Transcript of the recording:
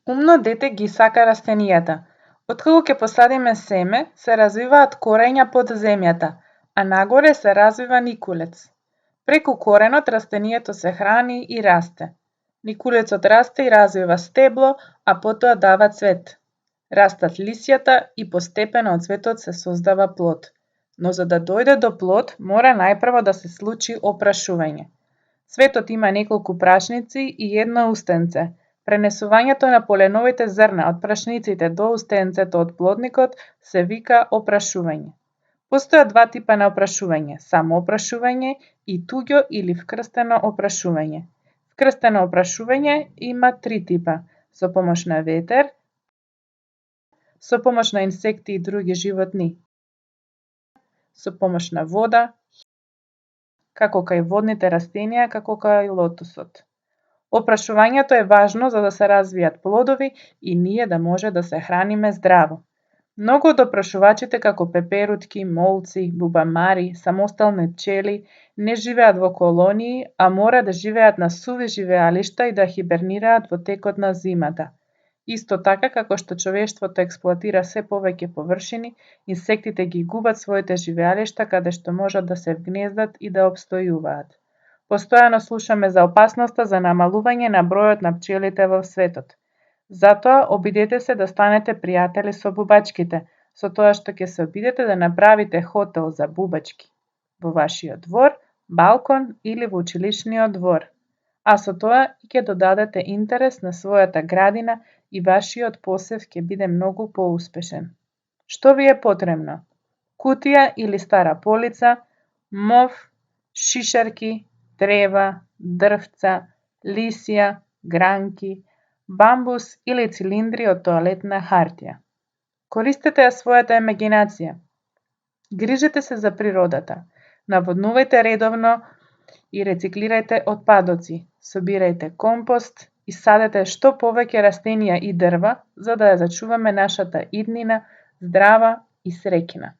Умно дете ги сака растенијата. Откако ќе посадиме семе, се развиваат корења под земјата, а нагоре се развива никулец. Преку коренот растенијето се храни и расте. Никулецот расте и развива стебло, а потоа дава цвет. Растат лисјата и постепено од цветот се создава плод. Но за да дојде до плод, мора најпрво да се случи опрашување. Цветот има неколку прашници и едно устенце. Пренесувањето на поленовите зрна од прашниците до устенцето од плодникот се вика опрашување. Постојат два типа на опрашување: самоопрашување и туѓо или вкрстено опрашување. Вкрстено опрашување има три типа: со помош на ветер, со помош на инсекти и други животни, со помош на вода, како кај водните растенија, како кај лотосот. Опрашувањето е важно за да се развијат плодови и ние да може да се храниме здраво. Многу од опрашувачите како пеперутки, молци, бубамари, самостални пчели не живеат во колонии, а мора да живеат на суви живеалишта и да хибернираат во текот на зимата. Исто така како што човештвото експлоатира се повеќе површини, инсектите ги губат своите живеалишта каде што можат да се вгнездат и да опстојуваат. Постојано слушаме за опасноста за намалување на бројот на пчелите во светот. Затоа обидете се да станете пријатели со бубачките, со тоа што ќе се обидете да направите хотел за бубачки во вашиот двор, балкон или во училишниот двор. А со тоа и ќе додадете интерес на својата градина и вашиот посев ќе биде многу поуспешен. Што ви е потребно? Кутија или стара полица, мов, шишарки, трева, дрвца, лисја, гранки, бамбус или цилиндри од тоалетна хартија. Користете ја својата имагинација. Грижете се за природата. Наводнувајте редовно и рециклирајте отпадоци. Собирајте компост и садете што повеќе растенија и дрва, за да ја зачуваме нашата иднина здрава и среќна.